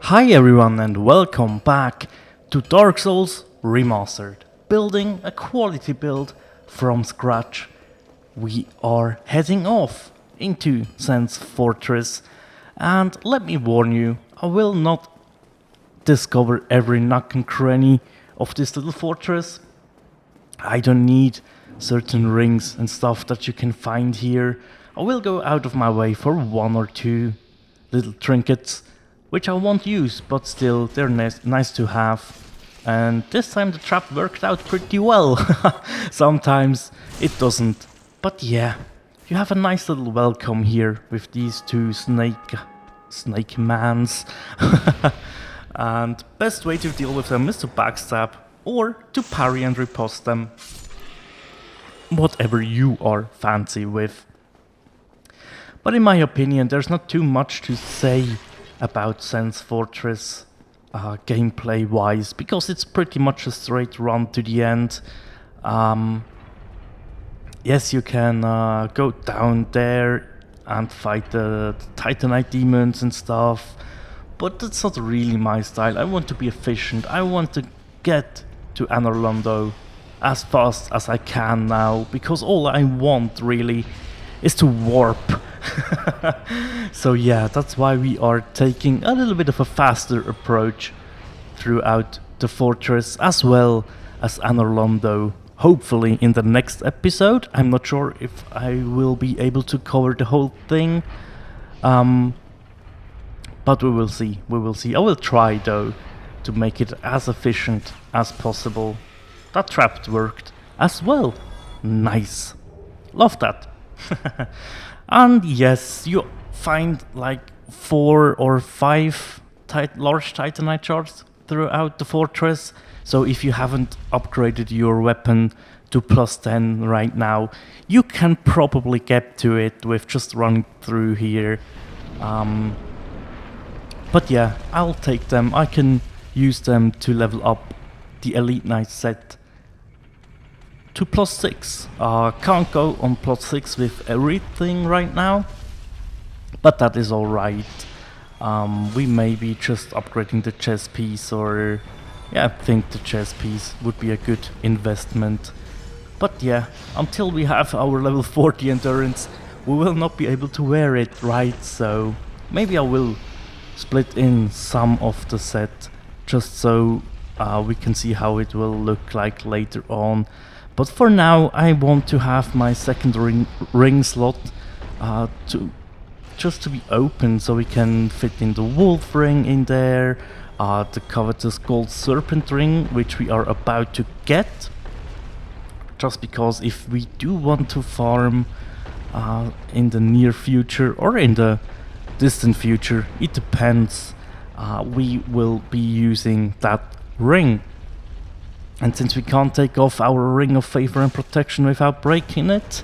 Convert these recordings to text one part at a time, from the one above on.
Hi everyone and welcome back to Dark Souls Remastered. Building a quality build from scratch. We are heading off into Sen's Fortress, and let me warn you, I will not discover every nook and cranny of this little fortress. I don't need certain rings and stuff that you can find here. I will go out of my way for one or two little trinkets which I won't use, but still they're nice to have. And this time the trap worked out pretty well. Sometimes it doesn't. But yeah, you have a nice little welcome here with these two snake mans. And best way to deal with them is to backstab or to parry and riposte them. Whatever you are fancy with. But in my opinion, there's not too much to say about Sen's Fortress gameplay wise, because it's pretty much a straight run to the end. Yes, you can go down there and fight the Titanite demons and stuff, but that's not really my style. I want to be efficient. I want to get to Anor Londo as fast as I can now, because all I want really is to warp. So yeah, that's why we are taking a little bit of a faster approach throughout the fortress as well as Anor Londo. Hopefully in the next episode. I'm not sure if I will be able to cover the whole thing, but we will see. I will try though to make it as efficient as possible. That trap worked as well. Nice. Love that. And yes, you find like 4 or 5 large Titanite shards throughout the fortress. So if you haven't upgraded your weapon to +10 right now, you can probably get to it with just running through here. But yeah, I'll take them. I can use them to level up the Elite Knight set to +6. Can't go on +6 with everything right now, but that is alright. We may be just upgrading the chess piece, or yeah, I think the chess piece would be a good investment. But yeah, until we have our level 40 endurance, we will not be able to wear it, right? So maybe I will split in some of the set just so we can see how it will look like later on. But for now, I want to have my second ring slot to be open, so we can fit in the wolf ring in there, the covetous gold serpent ring, which we are about to get. Just because if we do want to farm in the near future or in the distant future, it depends, we will be using that ring. And since we can't take off our ring of favor and protection without breaking it,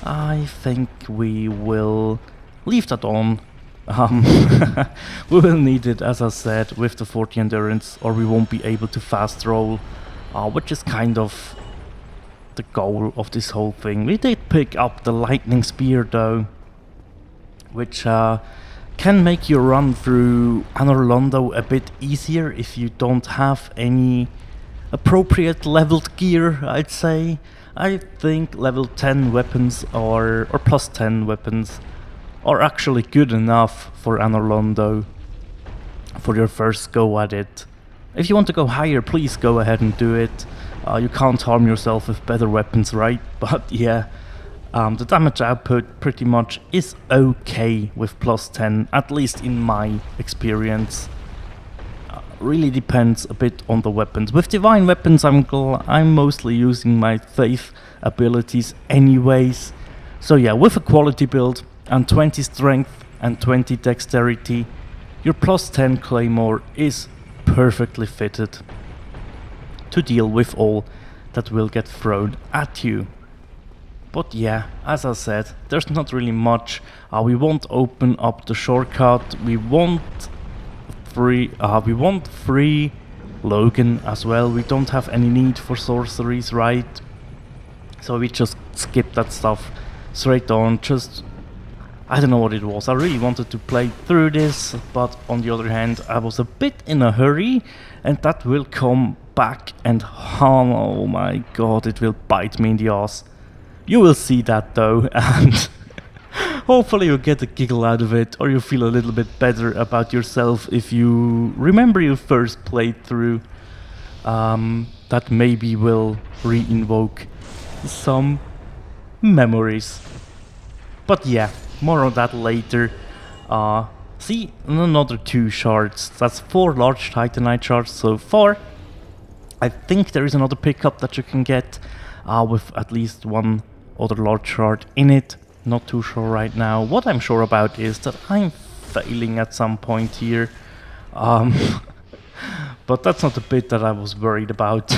I think we will leave that on. We will need it, as I said, with the 40 endurance, or we won't be able to fast roll, which is kind of the goal of this whole thing. We did pick up the lightning spear though, which can make your run through Anor Londo a bit easier if you don't have any appropriate leveled gear, I'd say. I think level 10 weapons or +10 weapons are actually good enough for Anor Londo for your first go at it. If you want to go higher, please go ahead and do it. You can't harm yourself with better weapons, right? But yeah, the damage output pretty much is okay with +10, at least in my experience. Really depends a bit on the weapons. With divine weapons, I'm mostly using my faith abilities anyways. So yeah, with a quality build and 20 strength and 20 dexterity, your +10 claymore is perfectly fitted to deal with all that will get thrown at you. But yeah, as I said, there's not really much. We won't open up the shortcut. We want free Logan as well. We don't have any need for sorceries, right? So we just skip that stuff straight on. Just I don't know what it was. I really wanted to play through this, but on the other hand, I was a bit in a hurry, and that will come back and oh my god, it will bite me in the ass. You will see that though, and hopefully you get a giggle out of it, or you feel a little bit better about yourself if you remember your first playthrough. That maybe will re-invoke some memories. But yeah, more on that later. See, another 2 shards. That's 4 large titanite shards so far. I think there is another pickup that you can get with at least 1 other large shard in it. Not too sure right now. What I'm sure about is that I'm failing at some point here. But that's not the bit that I was worried about.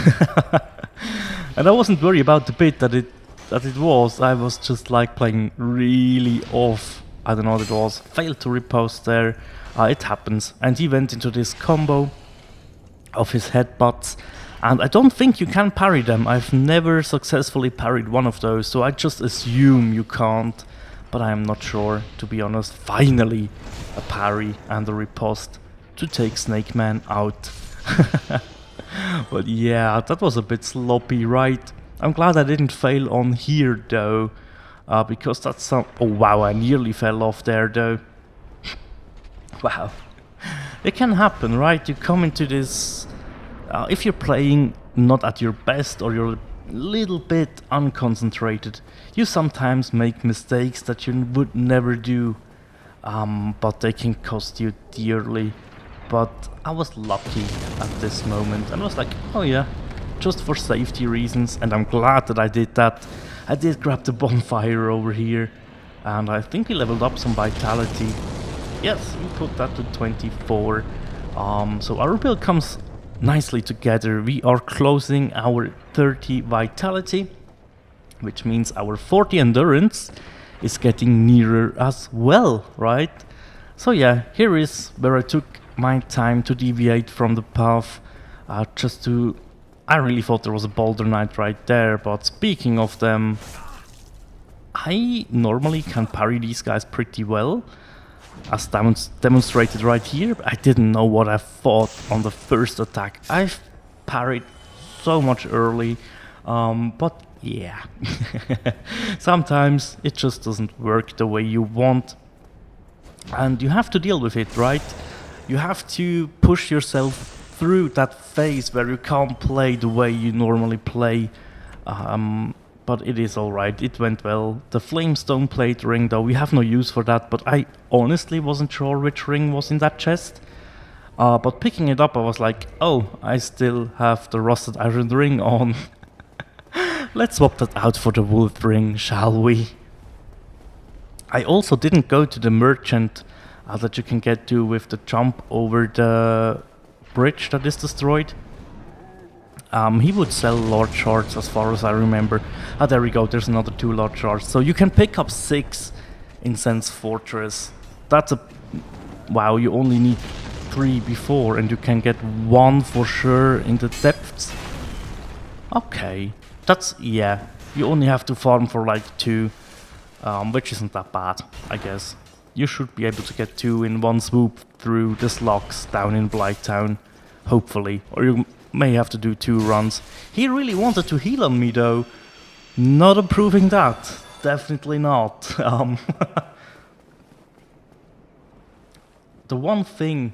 And I wasn't worried about the bit that it was. I was just like playing really off. I don't know what it was. Failed to riposte there. It happens. And he went into this combo of his headbutts. And I don't think you can parry them. I've never successfully parried one of those, so I just assume you can't. But I'm not sure, to be honest. Finally, a parry and a riposte to take Snake Man out. But yeah, that was a bit sloppy, right? I'm glad I didn't fail on here though, because that's some... Oh wow, I nearly fell off there though. Wow. It can happen, right? You come into this... if you're playing not at your best or you're a little bit unconcentrated, you sometimes make mistakes that you would never do, but they can cost you dearly. But I was lucky at this moment, and I was like, oh yeah, just for safety reasons, and I'm glad that I did that. I did grab the bonfire over here, and I think we leveled up some vitality. Yes, we put that to 24. So our build comes nicely together. We are closing our 30 vitality, which means our 40 endurance is getting nearer as well, right? So yeah, here is where I took my time to deviate from the path, just to... I really thought there was a boulder knight right there, but speaking of them, I normally can parry these guys pretty well, as demonstrated right here. I didn't know what I thought on the first attack. I've parried so much early, but yeah, sometimes it just doesn't work the way you want, and you have to deal with it, right? You have to push yourself through that phase where you can't play the way you normally play, but it is alright, it went well. The Flamestone plate ring though, we have no use for that, but I honestly wasn't sure which ring was in that chest. But picking it up I was like, oh, I still have the rusted iron ring on. Let's swap that out for the wolf ring, shall we? I also didn't go to the merchant that you can get to with the jump over the bridge that is destroyed. He would sell large shards as far as I remember. Ah, there we go, there's another 2 large shards. So you can pick up 6 in Sense Fortress. That's a... Wow, you only need 3 before, and you can get 1 for sure in the depths. Okay, that's... yeah, you only have to farm for like 2, which isn't that bad, I guess. You should be able to get 2 in one swoop through the slugs down in Blighttown, hopefully. Or you may have to do 2 runs. He really wanted to heal on me though. Not approving that. Definitely not. The one thing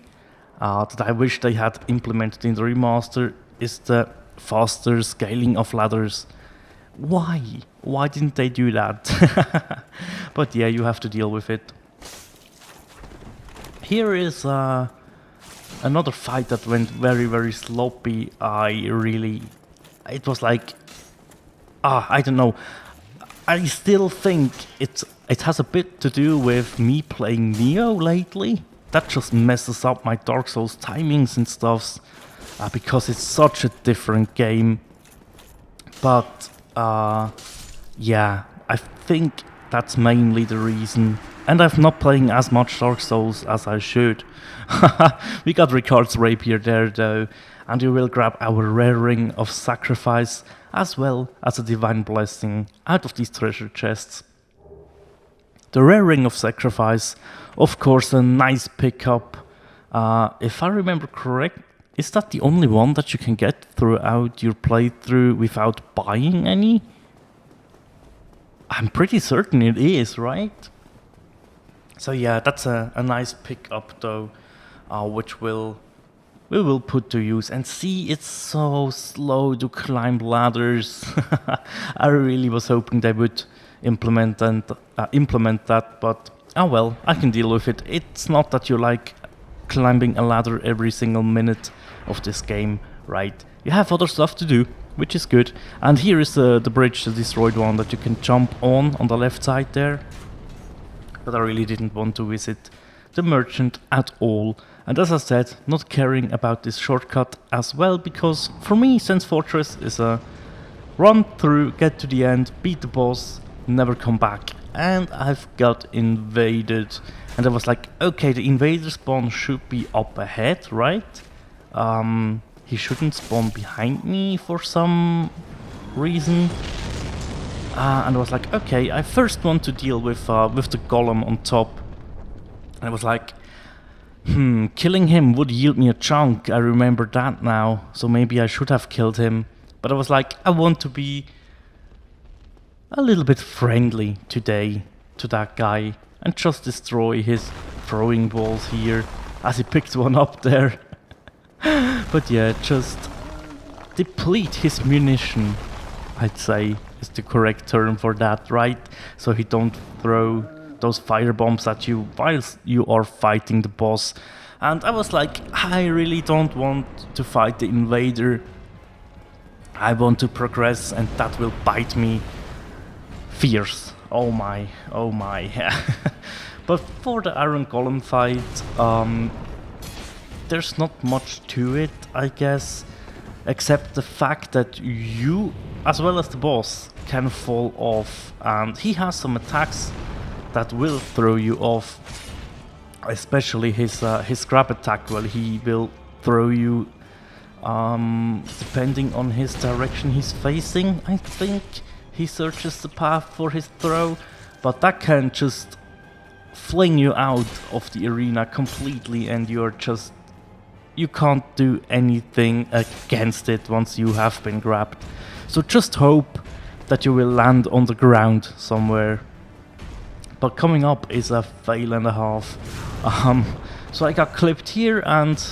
that I wish they had implemented in the remaster is the faster scaling of ladders. Why? Why didn't they do that? But yeah, you have to deal with it. Here is another fight that went very, very sloppy. It was like, I don't know. I still think it has a bit to do with me playing Neo lately. That just messes up my Dark Souls timings and stuffs, because it's such a different game. But yeah, I think that's mainly the reason. And I'm not playing as much Dark Souls as I should. We got Ricard's Rapier there though, and we will grab our rare ring of sacrifice as well as a divine blessing out of these treasure chests. The rare ring of sacrifice, of course, a nice pickup. If I remember correct, is that the only one that you can get throughout your playthrough without buying any? I'm pretty certain it is, right? So yeah, that's a nice pickup though, which we will put to use. And see, it's so slow to climb ladders. I really was hoping they would implement that, but oh well, I can deal with it. It's not that you like climbing a ladder every single minute of this game, right? You have other stuff to do, which is good. And here is the bridge, the destroyed one that you can jump on the left side there. But I really didn't want to visit the merchant at all. And as I said, not caring about this shortcut as well, because for me, Sense Fortress is a run through, get to the end, beat the boss, never come back. And I've got invaded. And I was like, okay, the invader spawn should be up ahead, right? He shouldn't spawn behind me for some reason. And I was like, okay, I first want to deal with the golem on top. And I was like, killing him would yield me a chunk. I remember that now. So maybe I should have killed him. But I was like, I want to be a little bit friendly today to that guy and just destroy his throwing balls here as he picked one up there. But yeah, just deplete his munition, I'd say is the correct term for that, right? So he don't throw those fire bombs at you whilst you are fighting the boss. And I was like, I really don't want to fight the invader. I want to progress, and that will bite me fierce. Oh my, oh my. But for the Iron Golem fight, there's not much to it, I guess, except the fact that you, as well as the boss, can fall off, and he has some attacks that will throw you off, especially his grab attack. Well, he will throw you depending on his direction he's facing. I think he searches the path for his throw, but that can just fling you out of the arena completely, and you can't do anything against it once you have been grabbed. So just hope that you will land on the ground somewhere. But coming up is a fail and a half. So I got clipped here and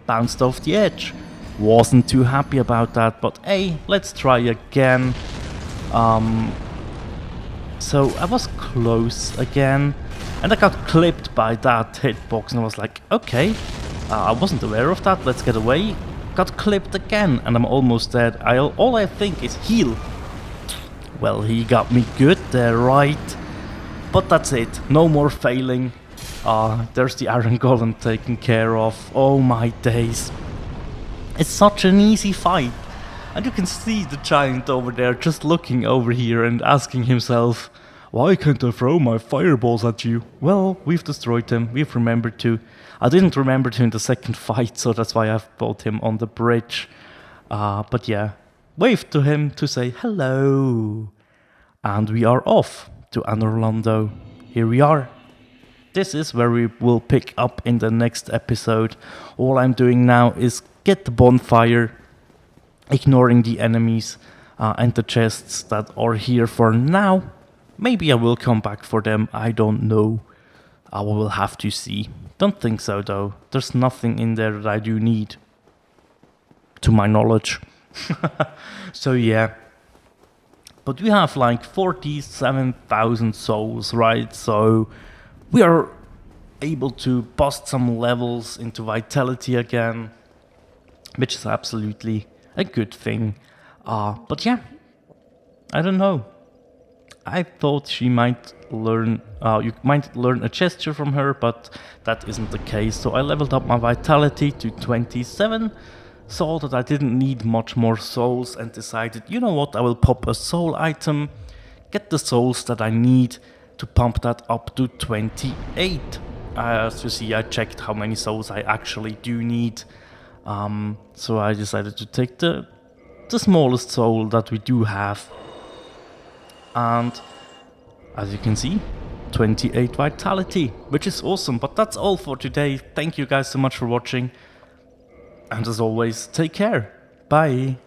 bounced off the edge. Wasn't too happy about that, but hey, let's try again. So I was close again, and I got clipped by that hitbox, and I was like, okay, I wasn't aware of that, let's get away. Got clipped again, and I'm almost dead. All I think is heal. Well, he got me good there, right? But that's it, no more failing. There's the Iron Golem taken care of. Oh my days. It's such an easy fight. And you can see the giant over there just looking over here and asking himself, why can't I throw my fireballs at you? Well, we've destroyed him, we've remembered to. I didn't remember to in the second fight, so that's why I've brought him on the bridge. But yeah, waved to him to say hello. And we are off to Anor Londo. Here we are. This is where we will pick up in the next episode. All I'm doing now is get the bonfire, ignoring the enemies and the chests that are here for now. Maybe I will come back for them, I don't know. I will have to see. Don't think so though. There's nothing in there that I do need, to my knowledge. So yeah. But we have like 47,000 souls, right? So we are able to bust some levels into vitality again, which is absolutely a good thing. But yeah, I don't know. I thought she might learn, you might learn a gesture from her, but that isn't the case. So I leveled up my vitality to 27, saw that I didn't need much more souls, and decided, you know what, I will pop a soul item, get the souls that I need to pump that up to 28. As you see, I checked how many souls I actually do need. So I decided to take the smallest soul that we do have. And as you can see, 28 vitality, which is awesome. But that's all for today. Thank you guys so much for watching. And as always, take care. Bye.